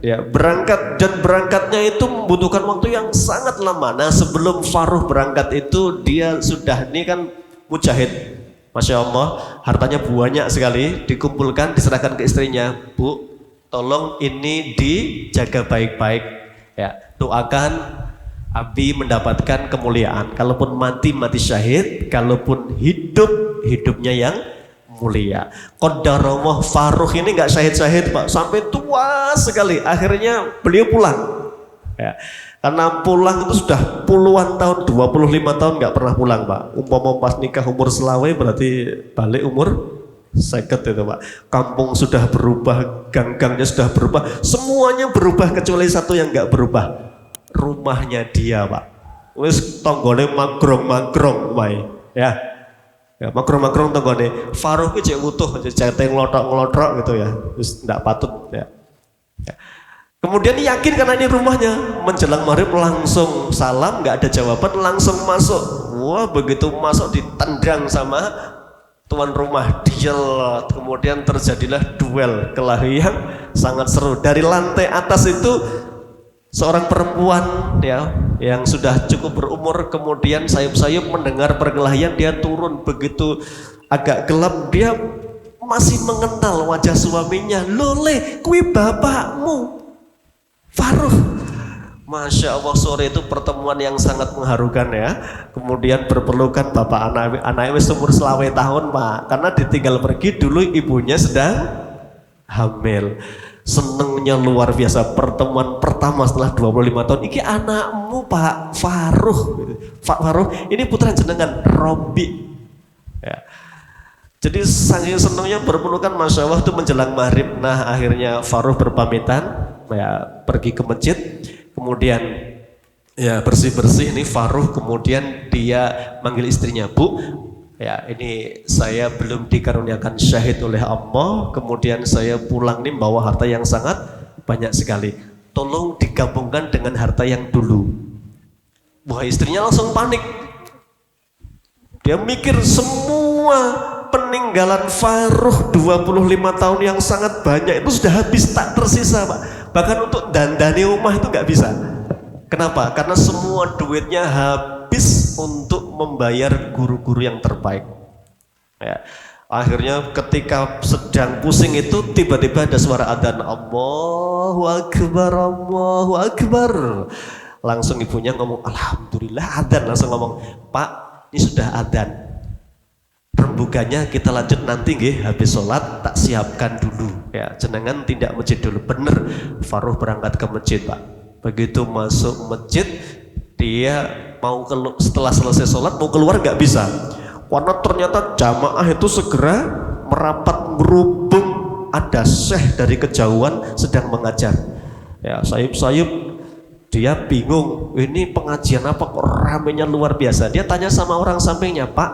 Speaker 1: ya, berangkat, dan berangkatnya itu membutuhkan waktu yang sangat lama. Nah sebelum Faruh berangkat itu dia sudah, ini kan mujahid Masya Allah, hartanya banyak sekali, dikumpulkan diserahkan ke istrinya. Bu tolong ini dijaga baik-baik ya, doakan Abi mendapatkan kemuliaan, kalaupun mati syahid, kalaupun hidupnya yang mulia. Qadarullah Faruh ini nggak syahid-syahid Pak, sampai tua sekali. Akhirnya beliau pulang ya, karena pulang itu sudah puluhan tahun, 25 tahun nggak pernah pulang Pak. Umpama pas nikah umur selawe berarti balik umur 50 itu Pak. Kampung sudah berubah, gang-gangnya sudah berubah, semuanya berubah kecuali satu yang nggak berubah, rumahnya dia Pak. Wis tonggone magrong-magrong wae ya. Ya magrong-magrong tonggone. Faruh ki cek utuh, cek ngelotok-ngelotok gitu ya. Terus ndak patut ya. Ya. Kemudian yakin karena ini rumahnya, menjelang maghrib langsung salam, nggak ada jawaban, langsung masuk. Wah begitu masuk ditendang sama tuan rumah, diel. Kemudian terjadilah duel kelahi yang sangat seru. Dari lantai atas itu seorang perempuan ya yang sudah cukup berumur, kemudian sayup-sayup mendengar perkelahian, dia turun. Begitu agak gelap dia masih mengenal wajah suaminya. Lole, kui bapakmu Faruh. Masya Allah, sore itu pertemuan yang sangat mengharukan ya. Kemudian berpelukan, bapak anaknya wis umur selawe tahun Pak, karena ditinggal pergi dulu ibunya sedang hamil. Senengnya luar biasa, pertemuan pertama setelah 25 tahun. Iki anakmu Pak Faruh. Pak Faruh ini putra jenengan Robi ya. Jadi saking senengnya berpelukan, Masya Allah itu menjelang maghrib. Nah akhirnya Faruh berpamitan ya, pergi ke masjid, kemudian ya bersih-bersih ini Faruh, kemudian dia manggil istrinya, Bu ya ini saya belum dikaruniakan syahid oleh Allah, kemudian saya pulang nih bawa harta yang sangat banyak sekali, tolong digabungkan dengan harta yang dulu. Wah istrinya langsung panik, dia mikir semua peninggalan Faruh 25 tahun yang sangat banyak itu sudah habis, tak tersisa Pak. Bahkan untuk dandani rumah itu nggak bisa. Kenapa? Karena semua duitnya habis untuk membayar guru-guru yang terbaik ya. Akhirnya ketika sedang pusing itu tiba-tiba ada suara adzan, Allahu Akbar, Allahu Akbar. Langsung ibunya ngomong Alhamdulillah, adzan. Langsung ngomong, Pak ini sudah adzan, rembuganya kita lanjut nanti nggih, habis sholat tak siapkan dulu ya, jenengan tidak masjid dulu. Bener, Faruh berangkat ke masjid Pak. Begitu masuk masjid dia mau setelah selesai sholat mau keluar nggak bisa, karena ternyata jamaah itu segera merapat merubung, ada syekh dari kejauhan sedang mengajar ya. Sayup-sayup dia bingung, ini pengajian apa kok ramenya luar biasa. Dia tanya sama orang sampingnya, Pak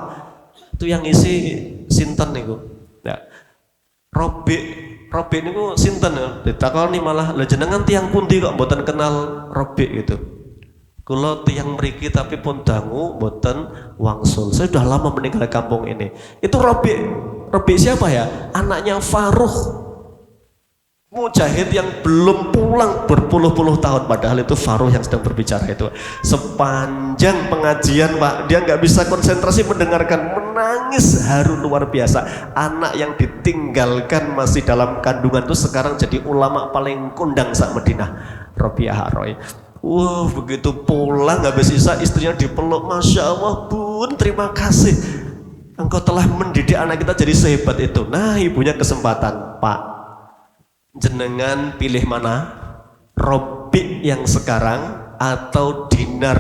Speaker 1: itu yang isi sinten niku ya, Robi niku sinten ya. Ditakoni malah, lah jenengan tiang pundi kok mboten kenal Robi gitu. Kula tiang mriki tapi pun dangu mboten wangsul, saya sudah lama meninggal kampung ini. Itu Robi siapa ya? Anaknya Faruh, mujahid yang belum pulang berpuluh-puluh tahun, padahal itu Faruh yang sedang berbicara itu. Sepanjang pengajian Pak, dia nggak bisa konsentrasi mendengarkan, menangis haru luar biasa. Anak yang ditinggalkan masih dalam kandungan itu sekarang jadi ulama paling kondang sak Madinah. Robiah Roy. Wah, begitu pulang habis isa istrinya dipeluk, Masya Allah Bun, terima kasih engkau telah mendidik anak kita jadi sehebat itu. Nah, ibunya kesempatan, Pak, jenengan pilih mana? Robi yang sekarang atau dinar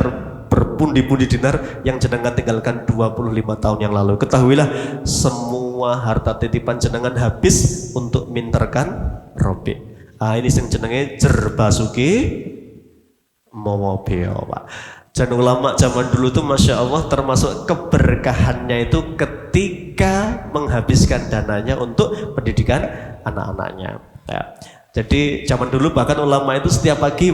Speaker 1: berpundi-pundi dinar yang jenengan tinggalkan 25 tahun yang lalu. Ketahuilah semua harta titipan jenengan habis untuk minterkan Robi. Ini yang jenenge Jerbasuki Momobeo, Pak. Dan ulama zaman dulu tuh Masya Allah termasuk keberkahannya itu ketika menghabiskan dananya untuk pendidikan anak-anaknya ya. Jadi zaman dulu bahkan ulama itu setiap pagi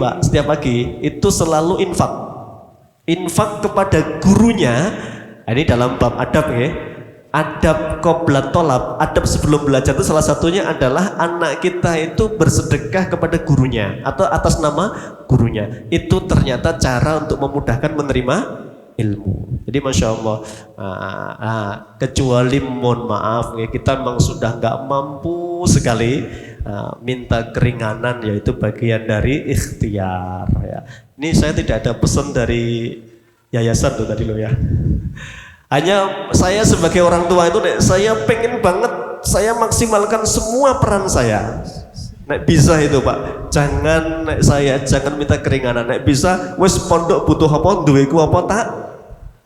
Speaker 1: itu selalu infak kepada gurunya. Ini dalam bab adab ya, adab qobla tolab, adab sebelum belajar itu salah satunya adalah anak kita itu bersedekah kepada gurunya atau atas nama gurunya. Itu ternyata cara untuk memudahkan menerima ilmu. Jadi Masya Allah, kecuali mohon maaf ya, kita memang sudah nggak mampu sekali, minta keringanan, yaitu bagian dari ikhtiar ya. Ini saya tidak ada pesan dari yayasan tuh tadi lo ya. Hanya saya sebagai orang tua itu, saya pengen banget saya maksimalkan semua peran saya. Nek bisa itu Pak, jangan jangan minta keringanan. Nek bisa, wes pondok butuh apa, duweku apa tak?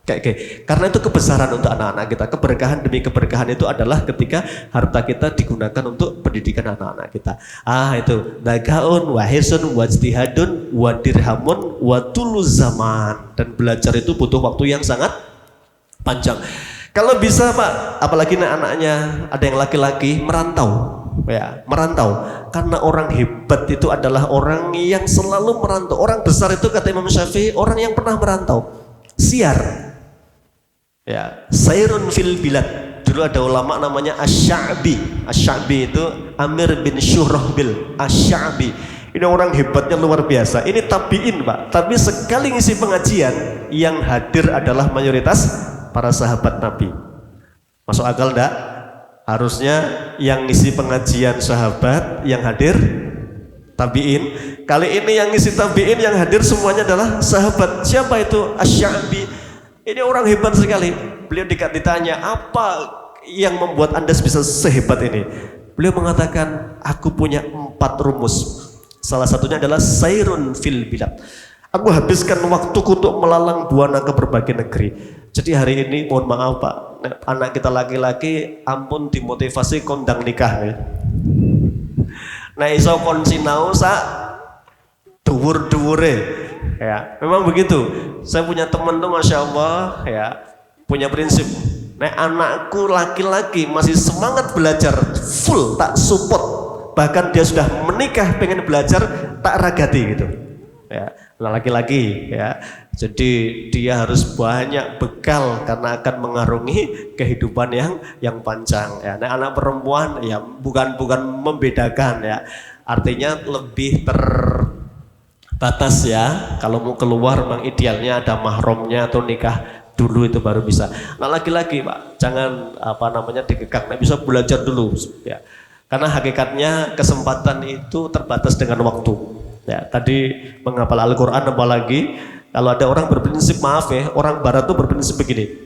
Speaker 1: Kayak. Karena itu kebesaran untuk anak-anak kita. Keberkahan demi keberkahan itu adalah ketika harta kita digunakan untuk pendidikan anak-anak kita. Itu dagaun, wahisun, wajtihadun, wadirhamun, watuluz zaman. Dan belajar itu butuh waktu yang sangat panjang. Kalau bisa Pak, apalagi anaknya ada yang laki-laki merantau ya, merantau. Karena orang hebat itu adalah orang yang selalu merantau. Orang besar itu kata Imam Syafi'i orang yang pernah merantau. Siar ya, sairun fil bilad. Dulu ada ulama namanya Asy-Sya'bi. Asy-Sya'bi itu Amir bin Syurahbil Asy-Sya'bi. Ini orang hebatnya luar biasa. Ini tabiin Pak, tapi sekali ngisi pengajian yang hadir adalah mayoritas para sahabat Nabi. Masuk akal enggak? Harusnya yang ngisi pengajian sahabat, yang hadir tabiin. Kali ini yang ngisi tabiin, yang hadir semuanya adalah sahabat. Siapa itu? Asy-Sya'bi. Ini orang hebat sekali. Beliau ditanya, apa yang membuat Anda bisa sehebat ini? Beliau mengatakan, aku punya 4 rumus. Salah satunya adalah sairun fil bilad. Aku habiskan waktuku untuk melalang buana ke berbagai negeri. Jadi hari ini mohon maaf Pak, anak kita laki-laki ampun dimotivasi kondang nikah nih. Nah iso kon sinau sak dhuwur-dhuwure ya. Memang begitu. Saya punya teman tuh Masya Allah ya, punya prinsip. Nek anakku laki-laki masih semangat belajar, full tak support. Bahkan dia sudah menikah pengen belajar, tak ragati gitu. Ya, laki-laki ya. Jadi dia harus banyak bekal karena akan mengarungi kehidupan yang panjang ya. Nah, anak perempuan ya bukan membedakan ya. Artinya lebih terbatas ya. Kalau mau keluar memang idealnya ada mahramnya atau nikah dulu itu baru bisa. Nah, laki-laki Pak, jangan dikekang. Nah, bisa belajar dulu ya. Karena hakikatnya kesempatan itu terbatas dengan waktu. Ya, tadi menghafal Al-Quran apalagi kalau ada orang berprinsip, maaf ya, orang barat tuh berprinsip begini.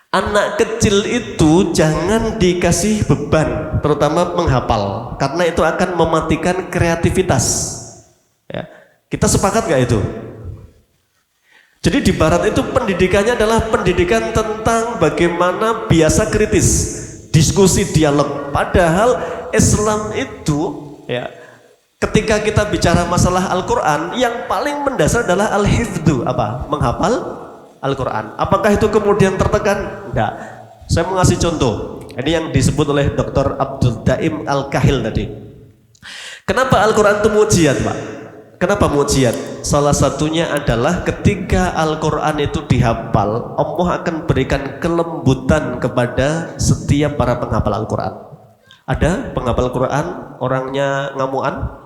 Speaker 1: Anak kecil itu jangan dikasih beban, terutama menghafal, karena itu akan mematikan kreativitas. Ya, kita sepakat gak itu? Jadi di barat itu pendidikannya adalah pendidikan tentang bagaimana biasa kritis, diskusi, dialog. Padahal Islam itu ya, ketika kita bicara masalah Al-Quran, yang paling mendasar adalah al-hifdzu, menghafal Al-Quran. Apakah itu kemudian tertekan? Enggak. Saya mau ngasih contoh. Ini yang disebut oleh Dr. Abdul Daim Al-Kahil tadi. Kenapa Al-Quran itu mujiat, Pak? Kenapa mujiat? Salah satunya adalah ketika Al-Quran itu dihafal, Allah akan berikan kelembutan kepada setiap para penghafal Al-Quran. Ada penghafal Quran orangnya ngamuan,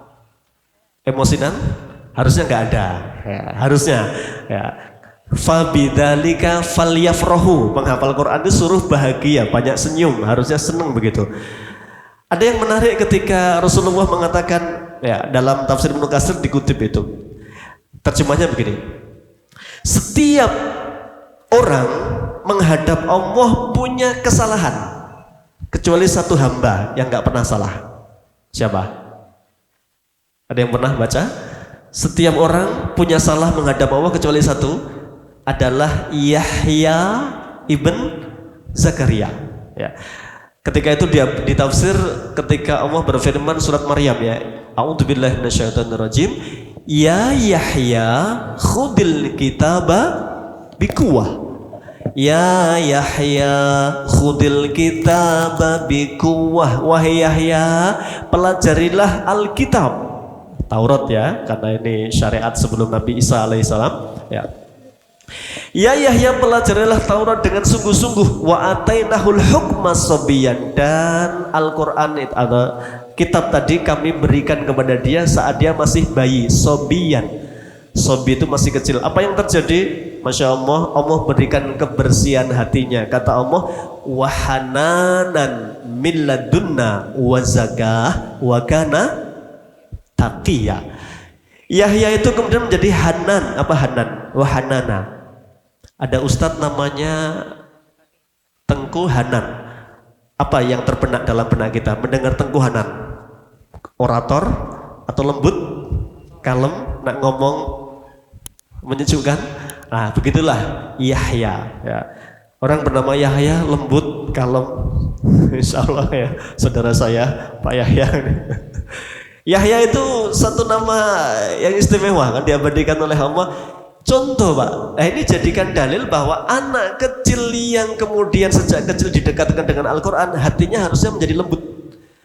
Speaker 1: emosinan? Harusnya nggak ada. Ya, harusnya. Ya. Fabidzalika falyafrahu. Menghafal Quran itu suruh bahagia, banyak senyum, harusnya senang begitu. Ada yang menarik ketika Rasulullah mengatakan Ya, dalam tafsir Ibnu Katsir dikutip itu. Terjemahnya begini. Setiap orang menghadap Allah punya kesalahan kecuali satu hamba yang nggak pernah salah. Siapa? Ada yang pernah baca? Setiap orang punya salah menghadap Allah kecuali satu, adalah Yahya ibn Zakaria. Ya. Ketika itu dia ditafsir ketika Allah berfirman surat Maryam ya, A'udzubillahi minasyaitonirrajim, ya Yahya khudil kitaba bikuwah. Ya Yahya khudil kitaba bikuwah. Wahai Yahya, pelajarilah Alkitab. Taurat ya, karena ini syariat sebelum Nabi Isa alaihissalam ya. Ya Yahya, pelajarilah Taurat dengan sungguh-sungguh. Wa atainahul hukma sobiyan, dan Al-Quran itu ada kitab tadi kami berikan kepada dia saat dia masih bayi, sobiyan. Sobi itu masih kecil. Apa yang terjadi? Masya Allah, Allah berikan kebersihan hatinya. Kata Allah, wahananan min ladunna wa zakah wa kana taqiyya. Yahya itu kemudian menjadi Hanan. Apa Hanan? Wahanana. Ada ustadz namanya Tengku Hanan. Apa yang terbenak dalam benak kita mendengar Tengku Hanan? Orator atau lembut, kalem, nak ngomong menyejukkan? Nah, begitulah Yahya ya. Orang bernama Yahya lembut, kalem. Insya Allah ya, saudara saya Pak Yahya. Yahya itu satu nama yang istimewa, kan diabadikan oleh Allah. Contoh Pak, nah ini jadikan dalil bahwa anak kecil yang kemudian sejak kecil didekatkan dengan Al-Quran, hatinya harusnya menjadi lembut.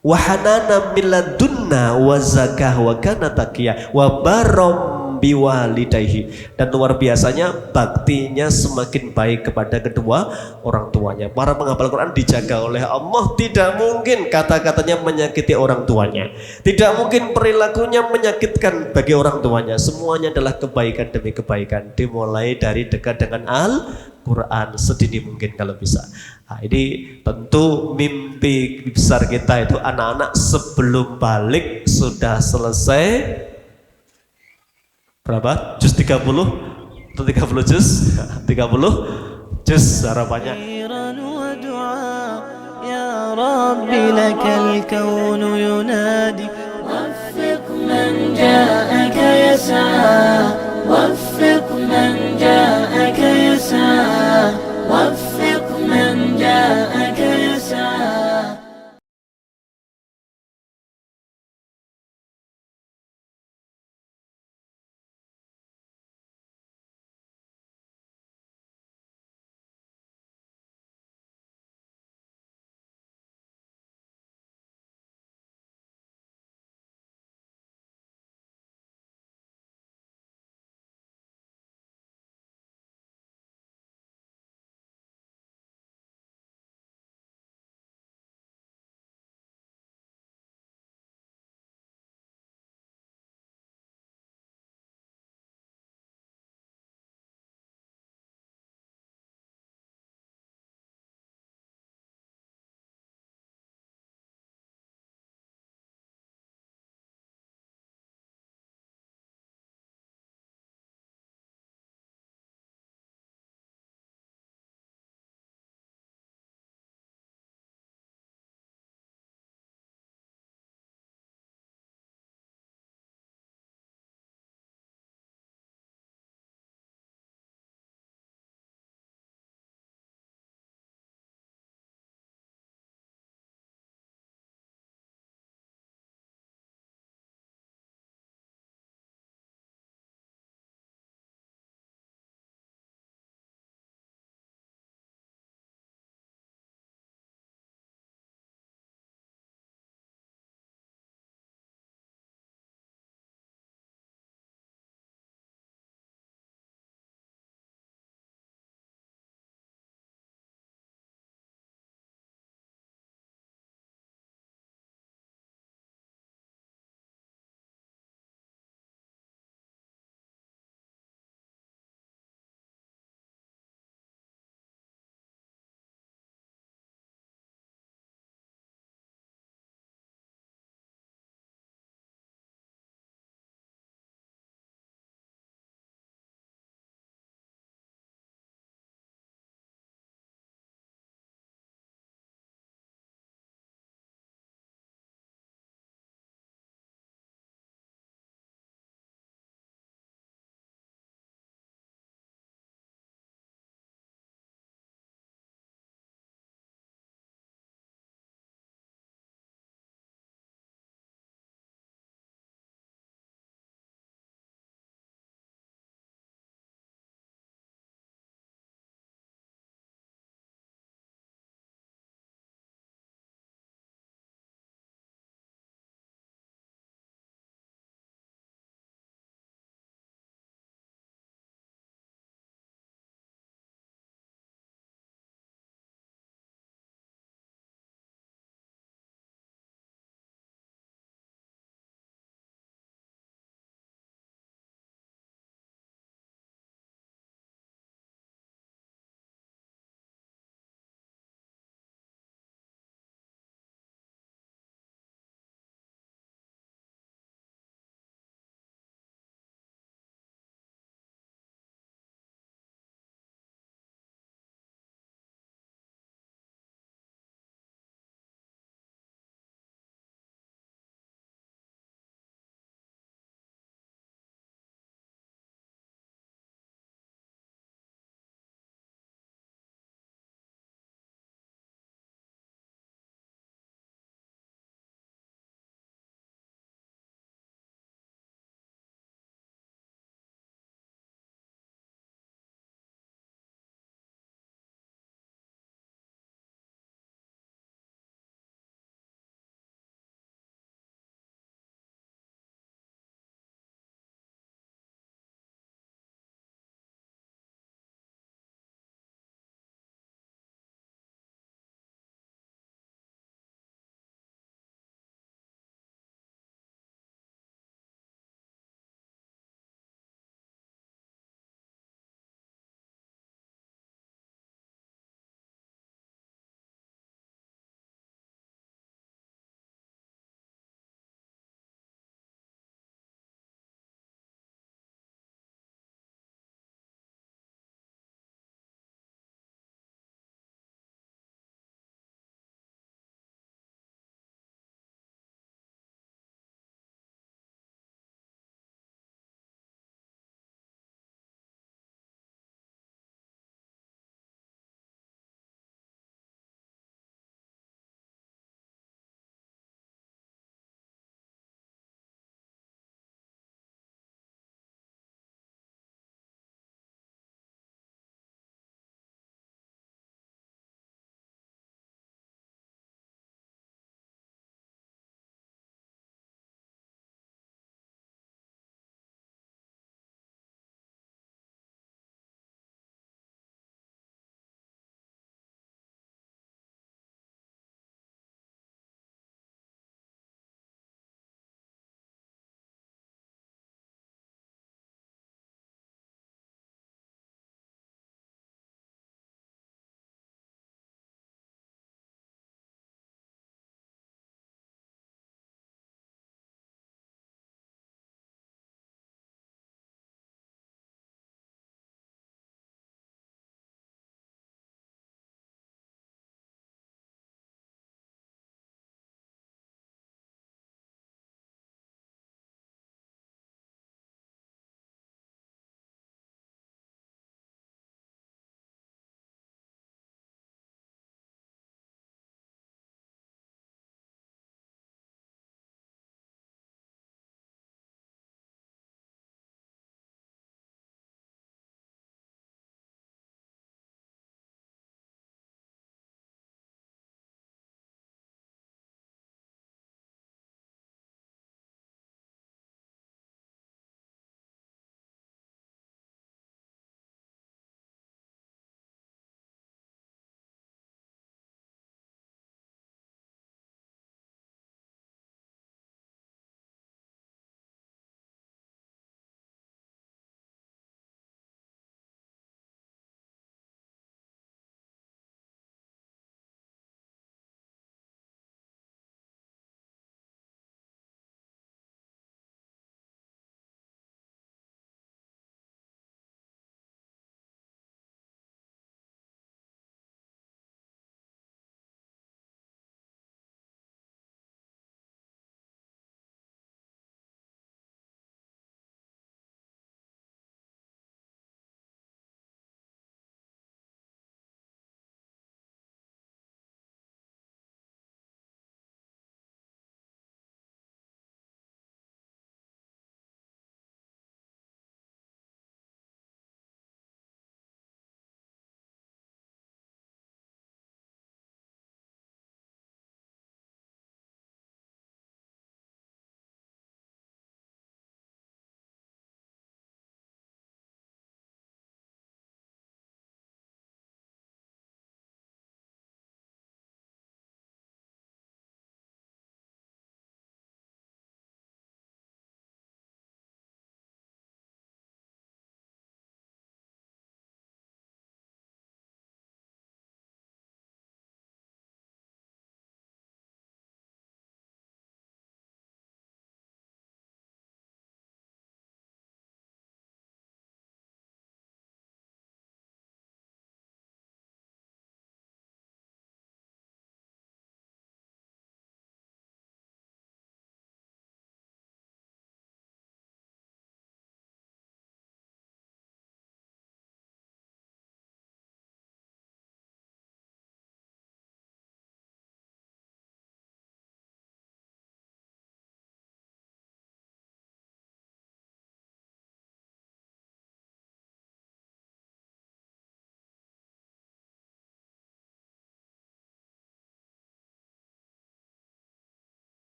Speaker 1: Wahanana miladunna wa zakah wa kana taqiyya wa barom biwalidayhi, dan luar biasanya baktinya semakin baik kepada kedua orang tuanya. Para penghafal Quran dijaga oleh Allah, tidak mungkin kata-katanya menyakiti orang tuanya, tidak mungkin perilakunya menyakitkan bagi orang tuanya. Semuanya adalah kebaikan demi kebaikan, dimulai dari dekat dengan Al-Quran sedini mungkin kalau bisa. Nah, ini tentu mimpi besar kita itu anak-anak sebelum balik sudah selesai berapa? Juz 30 atau 30 juz? 30 juz harapannya. Ya Rabbi lakal kaunu yunadi waffiq man ja'aka yas'a waffiq man ja'aka yas'a waffiq man ja'aka yas'a.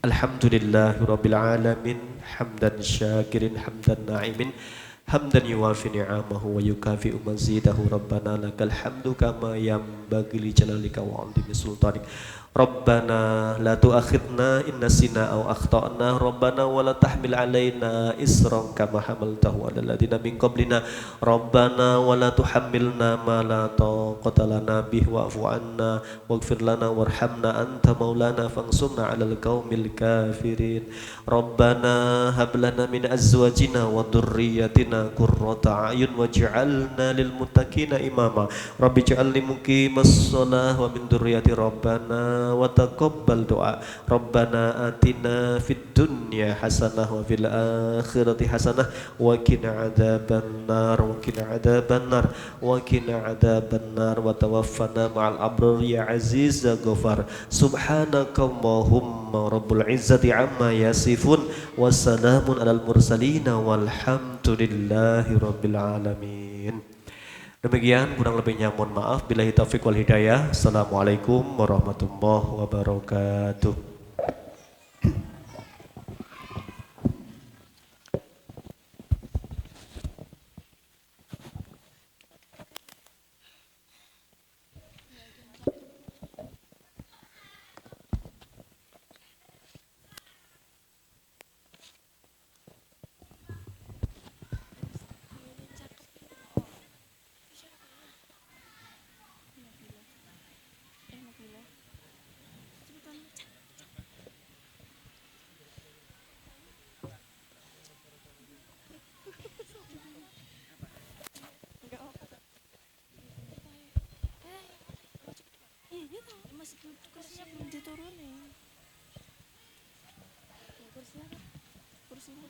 Speaker 1: Alhamdulillahirabbil alamin hamdan syakirin hamdan na'imin hamdan yuwafi ni'amahu wa yukafi'u mazidahu rabbana lakal hamdu kama yanbaghi li jalalika wa 'azimi sultanik rabbana la tu'akhidna in nasina aw akhtana rabbana wa la tahmil 'alaina isran kama hamaltahu 'alal ladzina min qablina rabbana wa la tuhammilna ma la taqata lana bihi wa'fu 'anna waghfir lana warhamna anta maulana fansurna 'alal qaumil kafirin rabbana hab lana min azwajina wa dhurriyyatina qurrata a'yun waj'alna lil muttaqina imama rabbi ij'alni muqimas shalah wa min dhurriyyati rabbana wa taqabbal doa rabbana atina fid dunya hasanah wa fil akhirati hasanah wa qina adzabannar wa qina adzabannar wa qina adzabannar wa tawaffana ma'al abrar ya aziz ya ghafar subhanakallahumma rabbul izzati amma yasifun wa salamun alal mursalin walhamdulillahi rabbil alamin. Demikian, kurang lebihnya mohon maaf. Billahi taufiq wal hidayah. Assalamualaikum warahmatullahi wabarakatuh.
Speaker 2: Kursinya belum diturunin. Kursinya